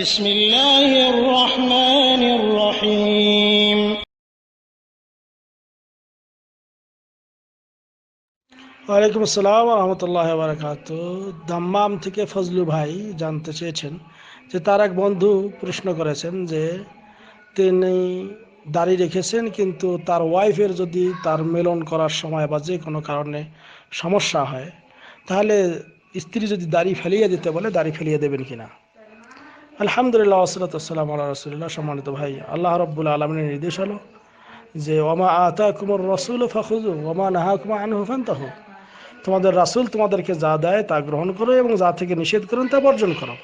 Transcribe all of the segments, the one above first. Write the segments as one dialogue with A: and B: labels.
A: بسم الله الرحمن الرحيم
B: ওয়ালাইকুম আসসালাম রহমতুল্লাহ বারাকাত। দাম্মাম থেকে ফজলু ভাই জানতে চেয়েছেন যে তার এক বন্ধু প্রশ্ন করেছেন যে তিনি দাড়ি রেখেছেন, কিন্তু তার ওয়াইফের যদি তার মিলন করার সময় বা যে কোনো কারণে সমস্যা হয়, তাহলে স্ত্রী যদি দাড়ি ফেলিয়ে দিতে বলে দাড়ি ফেলিয়ে দেবেন কিনা। আলহামদুলিল্লাহ ওয়াসসালাতু ওয়াসসালামু আলা রাসূলিল্লাহ। সম্মানিত ভাই, আল্লাহ রাব্বুল আলামিনের নির্দেশ হলো যে ওমা আতাকুমুর রাসূলু ফাখুযু ওমা নাহাকুম আনহু ফান্তাহু। তোমাদের রাসূল তোমাদেরকে যা দেয় তা গ্রহণ করো এবং যা থেকে নিষেধ করেন তা বর্জন করো।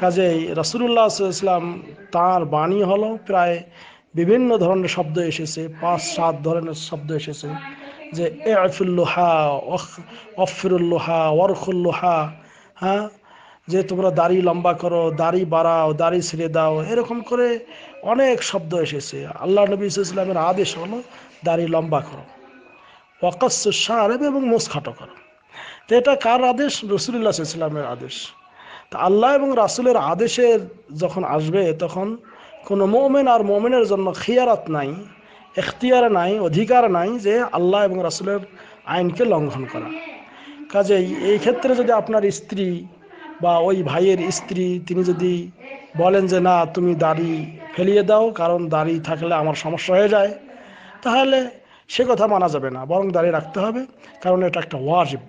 B: কাজেই রাসূলুল্লাহ সাল্লাল্লাহু আলাইহি ওয়াসাল্লাম তাঁর বাণী হলো প্রায় বিভিন্ন ধরনের শব্দ এসেছে, 5-7 ধরনের শব্দ এসেছে যে ইফুল্লুহা, অফিরুল্লুহা, ওয়ারখুল্লুহা, হ্যাঁ, যে তোমরা দাড়ি লম্বা করো, দাড়ি বাড়াও, দাড়ি ছেড়ে দাও, এরকম করে অনেক শব্দ এসেছে। আল্লাহ নবী সাল্লাল্লাহু আলাইহি ওয়াসাল্লামের আদেশ হলো দাড়ি লম্বা করো, ওয়াকাসসু শারিব এবং মুছ খাটো করো। তো এটা কার আদেশ? রাসূলুল্লাহ সাল্লাল্লাহু আলাইহি ওয়াসাল্লামের আদেশ। তা আল্লাহ এবং রাসূলের আদেশের যখন আসবে, তখন কোনো মুমিন আর মুমিনের জন্য খিয়ারাত নাই, এখতিয়ার নাই, অধিকার নাই যে আল্লাহ এবং রাসূলের আইনকে লঙ্ঘন করা। কাজেই এই ক্ষেত্রে যদি আপনার স্ত্রী বা ওই ভাইয়ের স্ত্রী তিনি যদি বলেন যে না তুমি দাড়ি ফেলিয়ে দাও, কারণ দাড়ি থাকলে আমার সমস্যা হয়ে যায়, তাহলে সে কথা মানা যাবে না, বরং দাড়ি রাখতে হবে। কারণ এটা একটা ওয়াজিব,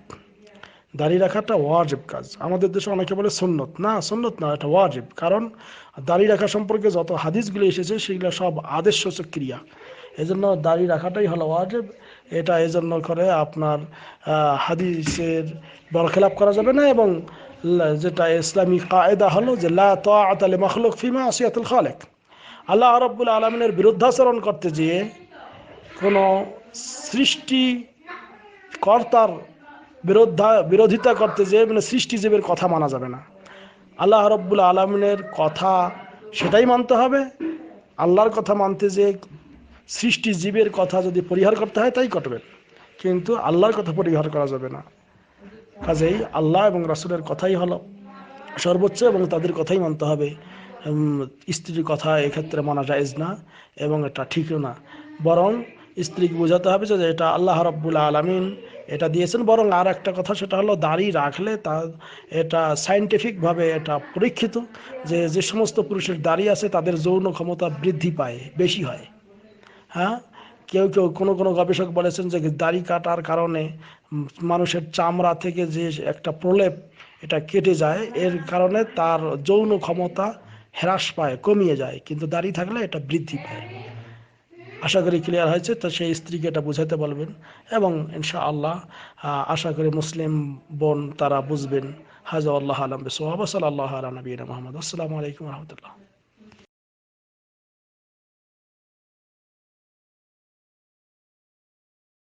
B: দাড়ি রাখাটা ওয়াজিব কাজ। আমাদের দেশে অনেকে বলে সুন্নত, না সুন্নত না, এটা ওয়াজিব। কারণ দাড়ি রাখা সম্পর্কে যত হাদিসগুলো এসেছে সেগুলো সব আদেশসূচক ক্রিয়া, এজন্য দাড়ি রাখাটাই হলো ওয়াজিব। এটা এজন্য করে আপনার হাদিসের বরখেলাপ করা যাবে না, এবং যেটা ইসলামী কায়দা হলো যে লা তাআতা লিমাখলুক ফি মাসিয়াতিল খালিক। আল্লাহ রাব্বুল আলামিনের বিরুদ্ধাচরণ করতে যেয়ে কোনো সৃষ্টিকর্তার বিরোধিতা করতে যে মানে সৃষ্টিজীবের কথা মানা যাবে না। আল্লাহ রাব্বুল আলামিনের কথা সেটাই মানতে হবে। আল্লাহর কথা মানতে যে সৃষ্টিজীবের কথা যদি পরিহার করতে হয় তাই করবেন, কিন্তু আল্লাহর কথা পরিহার করা যাবে না। কাজেই আল্লাহ এবং রাসূলের কথাই হলো সর্বোচ্চ এবং তাদের কথাই মানতে হবে। স্ত্রীর কথা এক্ষেত্রে মানা জায়েজ না এবং এটা ঠিকও না। বরং স্ত্রীকে বোঝাতে হবে যে এটা আল্লাহ রাব্বুল আলামিন এটা দিয়েছেন। বরং আর একটা কথা, সেটা হলো দাড়ি রাখলে তা এটা সায়েন্টিফিকভাবে এটা পরীক্ষিত যে যে সমস্ত পুরুষের দাড়ি আছে তাদের যৌন ক্ষমতা বৃদ্ধি পায়, বেশি হয়। হ্যাঁ, কেউ কেউ কোনো কোনো গবেষক বলেছেন যে দাড়ি কাটার কারণে মানুষের চামড়া থেকে যে একটা প্রলেপ এটা কেটে যায়, এর কারণে তার যৌন ক্ষমতা হ্রাস পায়, কমিয়ে যায়, কিন্তু দাড়ি থাকলে এটা বৃদ্ধি পায়। আশা করি ক্লিয়ার হয়েছে। তো সেই স্ত্রীকে এটা বুঝাতে বলবেন এবং ইনশাআল্লাহ আশা করি মুসলিম বোন তারা বুঝবেন। হাজা আল্লাহ আলম বিসওয়াব। সাল্লাল্লাহু আলা নবিয়িনা মুহাম্মদ। আসসালামু আলাইকুম ওয়া রাহমাতুল্লাহ।